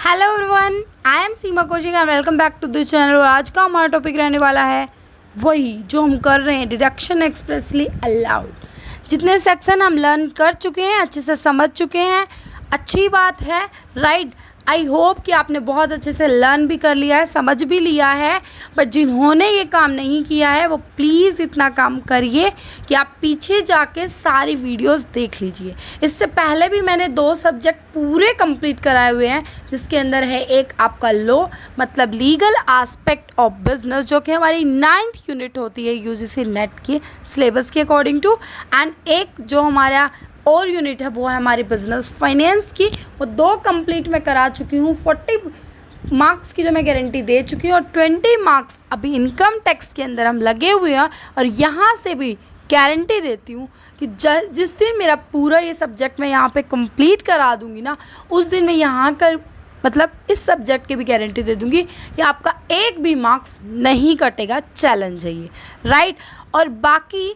Hello everyone, I am Seema Kaushik and welcome back to this channel. और आज का हमारा टॉपिक रहने वाला है वही जो हम कर रहे हैं, डिडक्शन एक्सप्रेसली अलाउड। जितने सेक्शन हम लर्न कर चुके हैं, अच्छे से समझ चुके हैं, अच्छी बात है, राइट। आई होप कि आपने बहुत अच्छे से लर्न भी कर लिया है, समझ भी लिया है। बट जिन्होंने ये काम नहीं किया है वो प्लीज़ इतना काम करिए कि आप पीछे जाके सारी वीडियोस देख लीजिए। इससे पहले भी मैंने 2 सब्जेक्ट पूरे कंप्लीट कराए हुए हैं, जिसके अंदर है एक आपका लॉ मतलब लीगल एस्पेक्ट ऑफ बिजनेस, जो कि हमारी 9th यूनिट होती है यूजीसी नेट के सिलेबस के अकॉर्डिंग टू, एंड एक जो हमारा और यूनिट है वो है हमारी बिजनेस फाइनेंस की। वो 2 कंप्लीट मैं करा चुकी हूँ। 40 मार्क्स की जो मैं गारंटी दे चुकी हूँ और 20 मार्क्स अभी इनकम टैक्स के अंदर हम लगे हुए हैं। और यहाँ से भी गारंटी देती हूँ कि जिस दिन मेरा पूरा ये सब्जेक्ट मैं यहाँ पे कंप्लीट करा दूँगी ना, उस दिन मैं यहाँ कर मतलब इस सब्जेक्ट की भी गारंटी दे दूँगी कि आपका एक भी मार्क्स नहीं कटेगा। चैलेंज है ये, राइट। और बाकी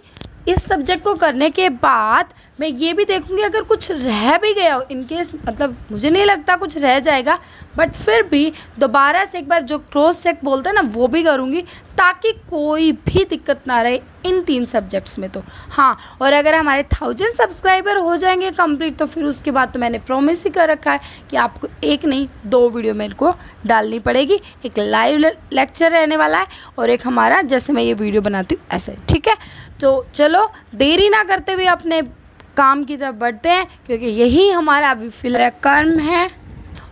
इस सब्जेक्ट को करने के बाद मैं ये भी देखूँगी अगर कुछ रह भी गया हो, इनकेस मतलब मुझे नहीं लगता कुछ रह जाएगा, बट फिर भी दोबारा से एक बार जो क्रॉस चेक बोलते हैं ना वो भी करूँगी, ताकि कोई भी दिक्कत ना रहे इन 3 सब्जेक्ट्स में। तो हाँ, और अगर हमारे 1000 सब्सक्राइबर हो जाएंगे कंप्लीट, तो फिर उसके बाद तो मैंने प्रॉमिस ही कर रखा है कि आपको एक नहीं 2 वीडियो मेरे को डालनी पड़ेगी। एक लाइव लेक्चर रहने वाला है और एक हमारा जैसे मैं ये वीडियो बनाती हूँ ऐसे, ठीक है। तो चलो देरी ना करते हुए अपने काम की तरफ बढ़ते हैं, क्योंकि यही हमारा अभी फिलहाल कर्म है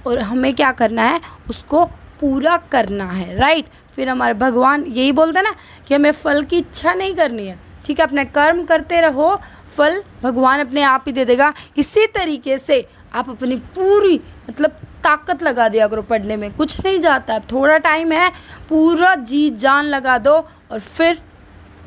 और हमें क्या करना है उसको पूरा करना है, राइट। फिर हमारे भगवान यही बोलते हैं ना कि हमें फल की इच्छा नहीं करनी है, ठीक है। अपने कर्म करते रहो, फल भगवान अपने आप ही दे देगा। इसी तरीके से आप अपनी पूरी मतलब ताकत लगा दिया करो पढ़ने में, कुछ नहीं जाता। अब थोड़ा टाइम है, पूरा जी जान लगा दो और फिर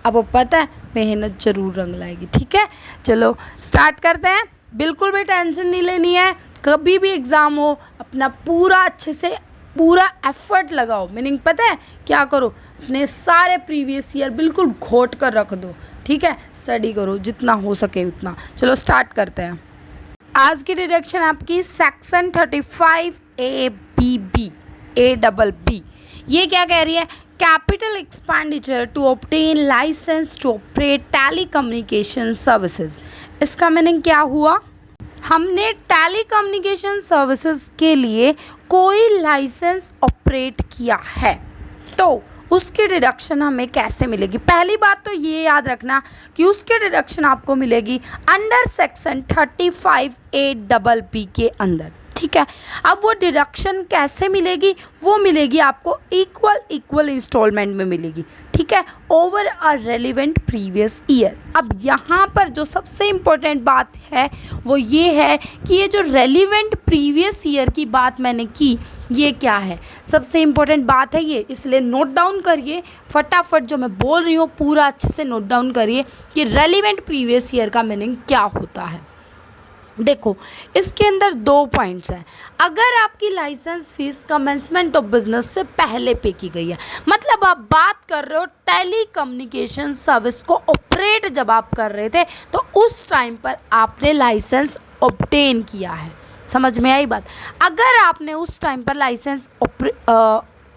आपको पता है मेहनत ज़रूर रंग लाएगी, ठीक है। चलो स्टार्ट करते हैं। बिल्कुल भी टेंशन नहीं लेनी है, कभी भी एग्ज़ाम हो अपना पूरा अच्छे से पूरा एफर्ट लगाओ। मीनिंग पता है क्या करो, अपने सारे प्रीवियस ईयर बिल्कुल घोट कर रख दो, ठीक है। स्टडी करो जितना हो सके उतना। चलो स्टार्ट करते हैं। आज की डिडक्शन आपकी सेक्शन 35 ABB ABB। ये क्या कह रही है? Capital expenditure to obtain license to operate telecommunication services. इसका मीनिंग क्या हुआ? हमने टेली कम्युनिकेशन सर्विसेज के लिए कोई लाइसेंस ऑपरेट किया है, तो उसकी डिडक्शन हमें कैसे मिलेगी? पहली बात तो ये याद रखना कि उसकी डिडक्शन आपको मिलेगी अंडर सेक्शन 35 ABB के अंदर, ठीक है। अब वो डिडक्शन कैसे मिलेगी? वो मिलेगी आपको इक्वल इंस्टॉलमेंट में मिलेगी, ठीक है, over a relevant previous year. अब यहाँ पर जो सबसे इम्पोर्टेंट बात है वो ये है कि ये जो रेलिवेंट प्रीवियस ईयर की बात मैंने की, ये क्या है? सबसे इम्पोर्टेंट बात है ये, इसलिए नोट डाउन करिए फटाफट। जो मैं बोल रही हूँ पूरा अच्छे से नोट डाउन करिए कि रेलिवेंट प्रीवियस ईयर का मीनिंग क्या होता है। देखो, इसके अंदर 2 पॉइंट्स हैं। अगर आपकी license fees commencement of business से पहले पे की गई है, मतलब आप बात कर रहे हो टेली कम्युनिकेशन सर्विस को ऑपरेट जब आप कर रहे थे, तो उस टाइम पर आपने लाइसेंस ऑब्टेन किया है। समझ में आई बात? अगर आपने उस टाइम पर लाइसेंस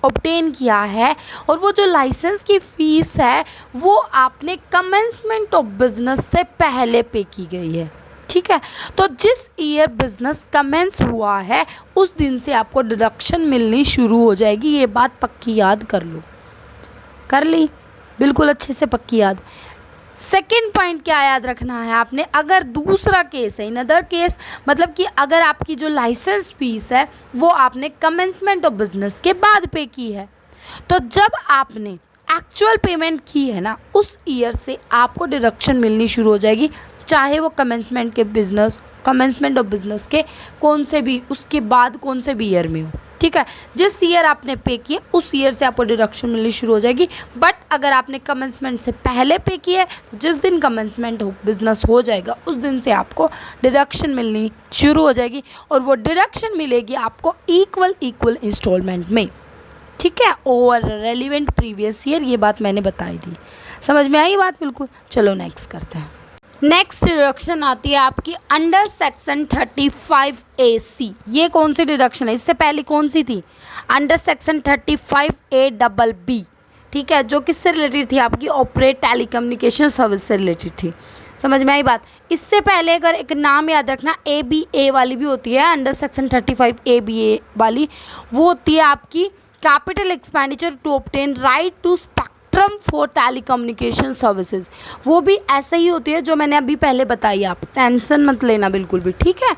ऑब्टेन किया है और वो जो लाइसेंस की फ़ीस है वो आपने कमेंसमेंट ऑफ बिजनेस से पहले पे की गई है, ठीक है। तो जिस ईयर बिजनेस कमेंस हुआ है उस दिन से आपको डिडक्शन मिलनी शुरू हो जाएगी। ये बात पक्की याद कर लो। कर ली? बिल्कुल अच्छे से पक्की याद। सेकेंड पॉइंट क्या याद रखना है आपने? अगर दूसरा केस है, इन अदर केस मतलब कि अगर आपकी जो लाइसेंस फीस है वो आपने कमेंसमेंट ऑफ बिजनेस के बाद पे की है, तो जब आपने एक्चुअल पेमेंट की है ना, उस ईयर से आपको डिडक्शन मिलनी शुरू हो जाएगी, चाहे वो कमेंसमेंट ऑफ बिजनेस के कौन से भी उसके बाद कौन से भी ईयर में हो, ठीक है। जिस ईयर आपने पे किया उस ईयर से आपको डिडक्शन मिलनी शुरू हो जाएगी। बट अगर आपने कमेंसमेंट से पहले पे किया है तो जिस दिन कमेंसमेंट हो बिजनेस हो जाएगा उस दिन से आपको डिडक्शन मिलनी शुरू हो जाएगी, और वो डिडक्शन मिलेगी आपको इक्वल इंस्टॉलमेंट में, ठीक है, ओवर रेलिवेंट प्रीवियस ईयर। ये बात मैंने बताई थी। समझ में आई बात? बिल्कुल। चलो नेक्स्ट करते हैं। नेक्स्ट डिडक्शन आती है आपकी अंडर सेक्शन 35A(C). ये कौन सी डिडक्शन है? इससे पहले कौन सी थी? Under section 35A(B). ठीक है, जो किससे रिलेटेड थी? आपकी ऑपरेट टेलीकम्युनिकेशन सर्विस से रिलेटेड थी। समझ में आई बात? इससे पहले अगर एक नाम याद रखना, ABA वाली भी होती है, अंडर सेक्शन 35ABA वाली, वो होती है आपकी capital expenditure to obtain right to spectrum for telecommunication services. वो भी ऐसे ही होती है जो मैंने अभी पहले बताई, आप टेंशन मत लेना बिल्कुल भी, ठीक है।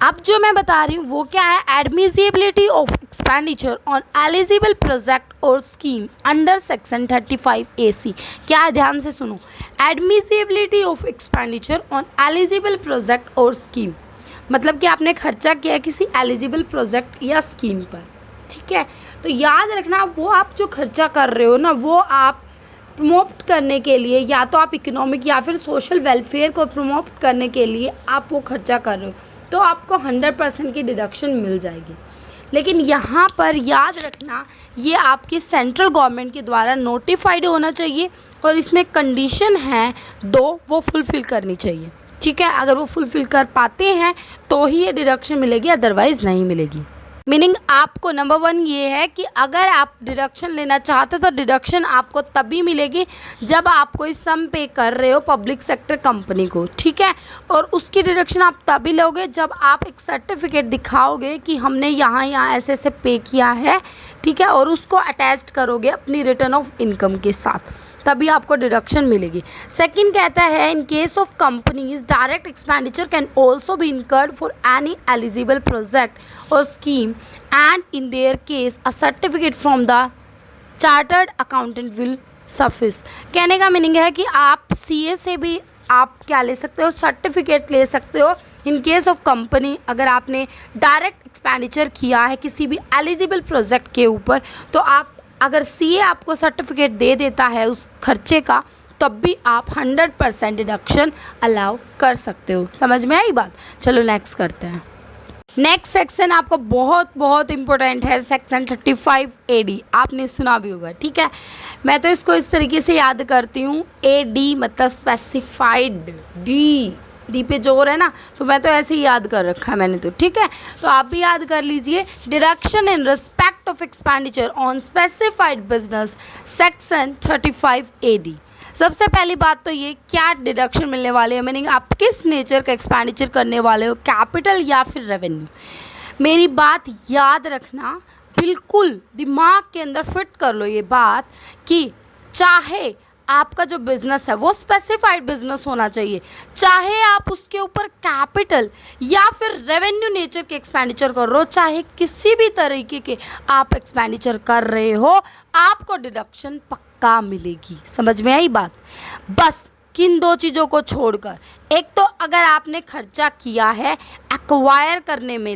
अब जो मैं बता रही हूँ वो क्या है? Admissibility of expenditure on eligible project और स्कीम अंडर सेक्शन 35AC। क्या है? ध्यान से सुनो। Admissibility of expenditure on eligible project और स्कीम, मतलब कि आपने खर्चा किया किसी एलिजिबल प्रोजेक्ट या स्कीम पर, ठीक है। तो याद रखना, वो आप जो खर्चा कर रहे हो ना, वो आप प्रमोट करने के लिए, या तो आप इकोनॉमिक या फिर सोशल वेलफेयर को प्रमोट करने के लिए आप वो खर्चा कर रहे हो, तो आपको 100% की डिडक्शन मिल जाएगी। लेकिन यहाँ पर याद रखना, ये आपकी सेंट्रल गवर्नमेंट के द्वारा नोटिफाइड होना चाहिए और इसमें कंडीशन है 2, वो फुलफ़िल करनी चाहिए, ठीक है। अगर वो फुलफ़िल कर पाते हैं तो ही ये डिडक्शन मिलेगी, अदरवाइज़ नहीं मिलेगी। मीनिंग आपको नंबर 1 ये है कि अगर आप डिडक्शन लेना चाहते हो तो डिडक्शन आपको तभी मिलेगी जब आप कोई सम पे कर रहे हो पब्लिक सेक्टर कंपनी को, ठीक है। और उसकी डिडक्शन आप तभी लोगे जब आप एक सर्टिफिकेट दिखाओगे कि हमने यहाँ ऐसे ऐसे पे किया है, ठीक है, और उसको अटैच करोगे अपनी रिटर्न ऑफ इनकम के साथ, तभी आपको डिडक्शन मिलेगी। सेकंड कहता है, in case of companies direct expenditure can also be incurred for any eligible project और scheme and in their case a certificate from the chartered accountant will suffice. कहने का मीनिंग है कि आप CA से भी आप क्या ले सकते हो? सर्टिफिकेट ले सकते हो। इन केस ऑफ कंपनी, अगर आपने डायरेक्ट एक्सपेंडिचर किया है किसी भी एलिजिबल प्रोजेक्ट के ऊपर, तो आप अगर CA आपको सर्टिफिकेट दे देता है उस खर्चे का, तब भी आप 100% डिडक्शन अलाउ कर सकते हो। समझ में आई बात? चलो नेक्स्ट करते हैं। नेक्स्ट सेक्शन आपको बहुत बहुत इंपॉर्टेंट है, सेक्शन 35AD। आपने सुना भी होगा, ठीक है। मैं तो इसको इस तरीके से याद करती हूँ, AD मतलब स्पेसिफाइड, डी पे जोर है ना, तो मैं तो ऐसे ही याद कर रखा है मैंने तो, ठीक है। तो आप भी याद कर लीजिए, deduction in respect of expenditure on specified business, section 35AD। सबसे पहली बात तो ये, क्या डिडक्शन मिलने वाले है, मीनिंग आप किस नेचर का एक्सपेंडिचर करने वाले हो, कैपिटल या फिर रेवेन्यू। मेरी बात याद रखना, बिल्कुल दिमाग के अंदर फिट कर लो ये बात कि चाहे आपका जो बिज़नेस है वो स्पेसिफाइड बिजनेस होना चाहिए, चाहे आप उसके ऊपर कैपिटल या फिर रेवेन्यू नेचर के एक्सपेंडिचर कर रहे हो, चाहे किसी भी तरीके के आप एक्सपेंडिचर कर रहे हो, आपको डिडक्शन पक्का मिलेगी। समझ में आई बात? बस किन 2 चीज़ों को छोड़कर, एक तो अगर आपने खर्चा किया है एक्वायर करने में,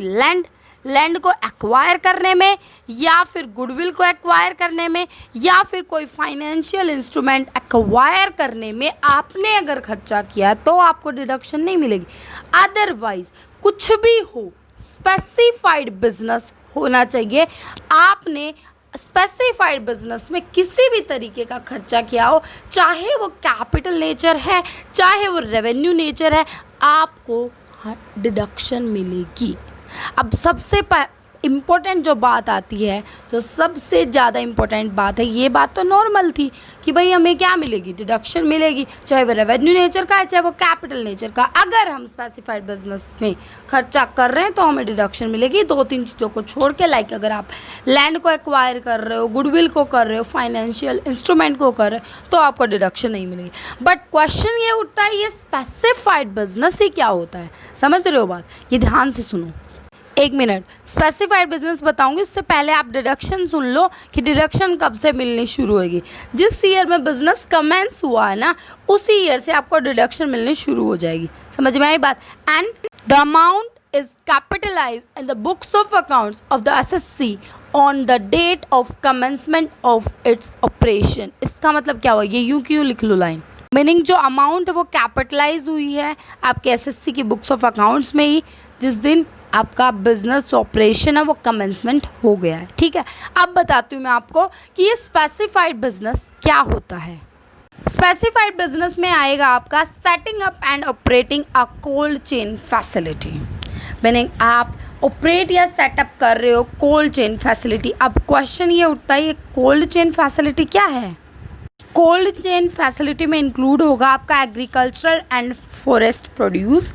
लैंड को एक्वायर करने में, या फिर गुडविल को एक्वायर करने में, या फिर कोई फाइनेंशियल इंस्ट्रूमेंट एक्वायर करने में आपने अगर खर्चा किया तो आपको डिडक्शन नहीं मिलेगी। अदरवाइज कुछ भी हो, स्पेसिफाइड बिजनेस होना चाहिए। आपने स्पेसिफाइड बिजनेस में किसी भी तरीके का खर्चा किया हो, चाहे वो कैपिटल नेचर है चाहे वो रेवेन्यू नेचर है, आपको डिडक्शन मिलेगी। अब सबसे इम्पोर्टेंट जो बात आती है, जो सबसे ज़्यादा इम्पोर्टेंट बात है, ये बात तो नॉर्मल थी कि भाई हमें क्या मिलेगी, डिडक्शन मिलेगी, चाहे वो रेवेन्यू नेचर का है चाहे वो कैपिटल नेचर का। अगर हम स्पेसिफाइड बिजनेस में खर्चा कर रहे हैं तो हमें डिडक्शन मिलेगी 2-3 चीज़ों को छोड़ के। लाइक अगर आप लैंड को एक्वायर कर रहे हो, गुडविल को कर रहे हो, फाइनेंशियल इंस्ट्रूमेंट को कर रहे हो, तो आपको डिडक्शन नहीं मिलेगी। बट क्वेश्चन ये उठता है, ये स्पेसिफाइड बिजनेस ही क्या होता है? समझ रहे हो बात? ये ध्यान से सुनो, 1 मिनट। स्पेसिफाइड बिजनेस बताऊंगी, इससे पहले आप डिडक्शन सुन लो कि डिडक्शन कब से मिलनी शुरू होगी। जिस ईयर में बिजनेस कमेंस हुआ है ना, उसी ईयर से आपको डिडक्शन मिलनी शुरू हो जाएगी। समझ में आई बात? And the amount is capitalized in the books of accounts of the SSC on the date of commencement of its operation. इसका मतलब क्या हुआ? ये यूं क्यों लिख लो लाइन, मीनिंग जो अमाउंट है वो कैपिटलाइज हुई है आपके SSC की बुक्स ऑफ अकाउंट्स में ही जिस दिन आपका बिजनेस ऑपरेशन है वो कमेंसमेंट हो गया है, ठीक है। अब बताती हूँ मैं आपको कि ये स्पेसिफाइड बिजनेस क्या होता है। स्पेसिफाइड बिजनेस में आएगा आपका setting up and operating a cold chain facility, meaning आप ऑपरेट या सेटअप कर रहे हो कोल्ड चेन फैसिलिटी। अब क्वेश्चन ये उठता है, ये कोल्ड चेन फैसिलिटी क्या है? कोल्ड चेन फैसिलिटी में इंक्लूड होगा आपका agricultural and forest produce,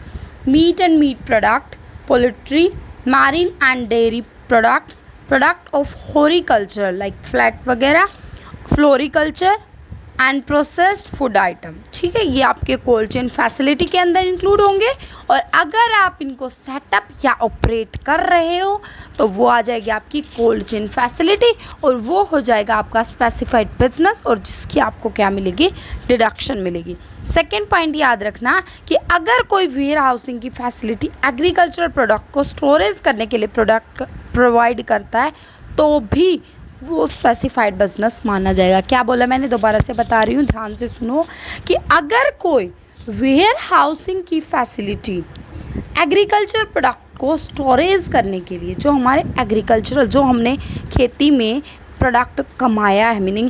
meat and meat product, poultry, marine and dairy products, product of horticulture like flat वगैरह, floriculture and processed food item. ठीक है, ये आपके कोल्ड चेन फैसिलिटी के अंदर इंक्लूड होंगे। और अगर आप इनको सेटअप या ऑपरेट कर रहे हो तो वो आ जाएगी आपकी कोल्ड चेन फैसिलिटी, और वो हो जाएगा आपका स्पेसिफाइड बिजनेस, और जिसकी आपको क्या मिलेगी? डिडक्शन मिलेगी। सेकेंड पॉइंट याद रखना कि अगर कोई वेयर हाउसिंग की फैसिलिटी एग्रीकल्चरल प्रोडक्ट को स्टोरेज करने के लिए प्रोडक्ट प्रोवाइड करता है तो भी वो स्पेसिफाइड बिजनेस माना जाएगा। क्या बोला मैंने? दोबारा से बता रही हूँ, ध्यान से सुनो कि अगर कोई वेयर हाउसिंग की फैसिलिटी एग्रीकल्चर प्रोडक्ट को स्टोरेज करने के लिए, जो हमारे एग्रीकल्चरल, जो हमने खेती में प्रोडक्ट कमाया है, मीनिंग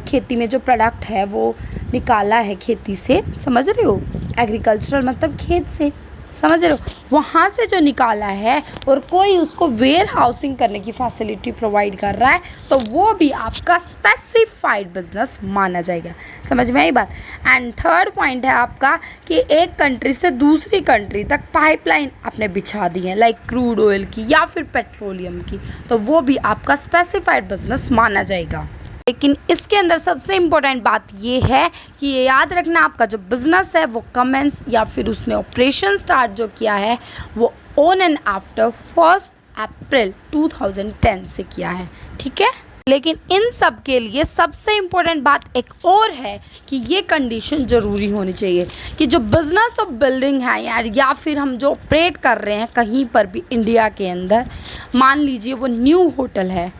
खेती में जो प्रोडक्ट है वो निकाला है खेती से, समझ रहे हो? एग्रीकल्चरल मतलब खेत से, समझ रहे हो? वहाँ से जो निकाला है और कोई उसको वेयर हाउसिंग करने की फैसिलिटी प्रोवाइड कर रहा है तो वो भी आपका स्पेसिफाइड बिजनेस माना जाएगा। समझ में आई बात? एंड थर्ड पॉइंट है आपका कि एक कंट्री से दूसरी कंट्री तक पाइपलाइन आपने बिछा दी है, लाइक क्रूड ऑयल की या फिर पेट्रोलियम की, तो वो भी आपका स्पेसिफाइड बिजनेस माना जाएगा। लेकिन इसके अंदर सबसे इम्पोर्टेंट बात ये है कि ये याद रखना, आपका जो बिज़नेस है वो कमेंस या फिर उसने ऑपरेशन स्टार्ट जो किया है वो ऑन एंड आफ्टर 1 अप्रैल 2010 से किया है। ठीक है, लेकिन इन सब के लिए सबसे इम्पोर्टेंट बात एक और है कि ये कंडीशन ज़रूरी होनी चाहिए कि जो बिज़नेस ऑफ बिल्डिंग है यार, या फिर हम जो ऑपरेट कर रहे हैं कहीं पर भी इंडिया के अंदर, मान लीजिए वो न्यू होटल है,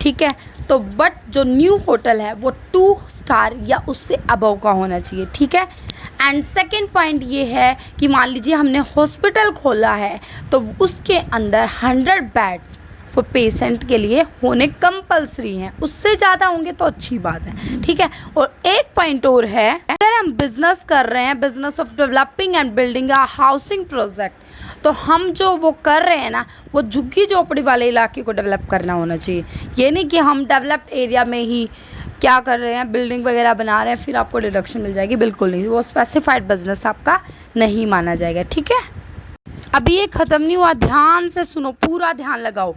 ठीक है, तो बट जो न्यू होटल है वो 2 स्टार या उससे अबव का होना चाहिए। ठीक है, एंड सेकेंड पॉइंट ये है कि मान लीजिए हमने हॉस्पिटल खोला है तो उसके अंदर 100 बेड्स फॉर पेशेंट के लिए होने कंपलसरी हैं, उससे ज़्यादा होंगे तो अच्छी बात है। ठीक है, और एक पॉइंट और है, अगर हम बिजनेस कर रहे हैं, business of developing and building a housing project, तो हम जो वो कर रहे हैं ना वो झुग्गी झोपड़ी वाले इलाके को डेवलप करना होना चाहिए। ये नहीं कि हम डेवलप्ड एरिया में ही क्या कर रहे हैं, बिल्डिंग वगैरह बना रहे हैं फिर आपको डिडक्शन मिल जाएगी, बिल्कुल नहीं, वो स्पेसिफाइड बिजनेस आपका नहीं माना जाएगा। ठीक है, अभी ये ख़त्म नहीं हुआ, ध्यान से सुनो, पूरा ध्यान लगाओ।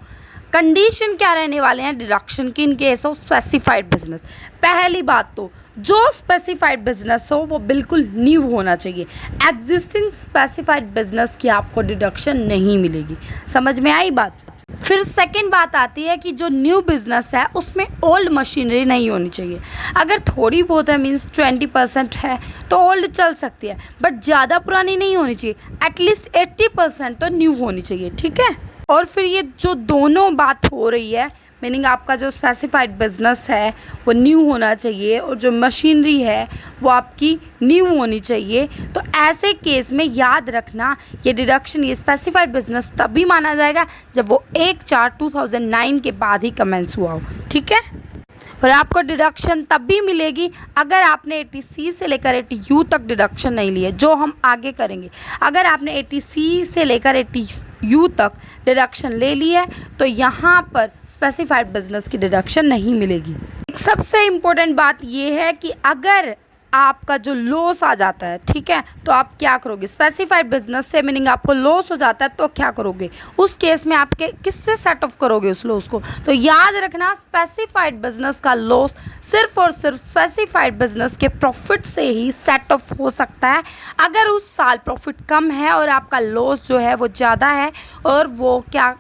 कंडीशन क्या रहने वाले हैं डिडक्शन की इन केस ऑफ स्पेसिफाइड बिजनेस? पहली बात तो जो स्पेसिफाइड बिजनेस हो वो बिल्कुल न्यू होना चाहिए। एग्जिस्टिंग स्पेसिफाइड बिजनेस की आपको डिडक्शन नहीं मिलेगी। समझ में आई बात? फिर सेकंड बात आती है कि जो न्यू बिजनेस है उसमें ओल्ड मशीनरी नहीं होनी चाहिए। अगर थोड़ी बहुत है, मीन्स 20% है तो ओल्ड चल सकती है, बट ज़्यादा पुरानी नहीं होनी चाहिए, एटलीस्ट 80% तो न्यू होनी चाहिए। ठीक है, और फिर ये जो दोनों बात हो रही है, मीनिंग आपका जो स्पेसिफाइड बिजनेस है वो न्यू होना चाहिए और जो मशीनरी है वो आपकी न्यू होनी चाहिए, तो ऐसे केस में याद रखना ये डिडक्शन, ये स्पेसिफाइड बिजनेस तभी माना जाएगा जब वो 1/4/2009 के बाद ही कमेंस हुआ हो। ठीक है, और आपको डिडक्शन तब भी मिलेगी अगर आपने 80C से लेकर 80U तक डिडक्शन नहीं लिए, जो हम आगे करेंगे। अगर आपने 80C से लेकर 80U तक डिडक्शन ले ली है तो यहाँ पर स्पेसिफाइड बिजनेस की डिडक्शन नहीं मिलेगी। एक सबसे इम्पोर्टेंट बात ये है कि अगर आपका जो लॉस आ जाता है, ठीक है, तो आप क्या करोगे? स्पेसिफाइड बिजनेस से मीनिंग आपको लॉस हो जाता है तो क्या करोगे? उस केस में आपके किससे सेट ऑफ करोगे उस लॉस को? तो याद रखना स्पेसिफाइड बिजनेस का लॉस सिर्फ और सिर्फ स्पेसिफाइड बिजनेस के प्रॉफिट से ही सेट ऑफ हो सकता है। अगर उस साल प्रॉफिट कम है और आपका लॉस जो है वो ज़्यादा है और वो क्या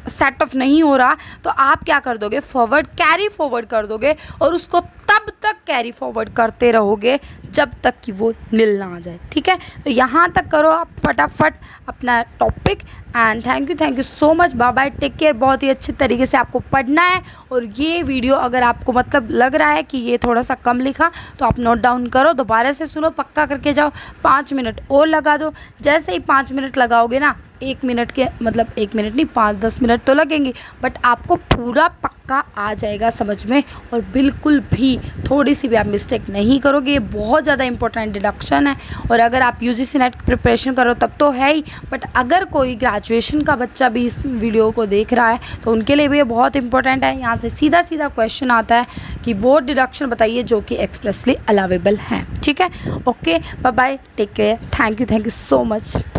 सेट ऑफ नहीं हो रहा, तो आप क्या कर दोगे? फॉरवर्ड, कैरी फॉरवर्ड कर दोगे और उसको तब तक कैरी फॉरवर्ड करते रहोगे जब तक कि वो नील ना आ जाए। ठीक है, तो यहाँ तक करो आप फटाफट अपना topic. And thank you so much, bye bye, take care. बहुत ही अच्छे तरीके से आपको पढ़ना है। और ये वीडियो अगर आपको मतलब लग रहा है कि ये थोड़ा सा कम लिखा तो आप नोट डाउन करो, दोबारा से सुनो, पक्का करके जाओ, 5 मिनट और लगा दो। जैसे ही 5 मिनट लगाओगे ना, 1 मिनट के मतलब 1 मिनट नहीं, 5-10 मिनट तो लगेंगे, बट आपको पूरा पक्का आ जाएगा समझ में। और बिल्कुल भी थोड़ी सी भी आप मिस्टेक नहीं करोगे। ये बहुत ज़्यादा इंपॉर्टेंट डिडक्शन है। और अगर आप यूजीसी नेट प्रिपरेशन करो तब तो है ही, बट अगर कोई ग्रेजुएशन का बच्चा भी इस वीडियो को देख रहा है तो उनके लिए भी ये बहुत इंपॉर्टेंट है। यहाँ से सीधा सीधा क्वेश्चन आता है कि वो डिडक्शन बताइए जो कि एक्सप्रेसली अलाउेबल हैं। ठीक है, okay, bye bye, take care, thank you so much.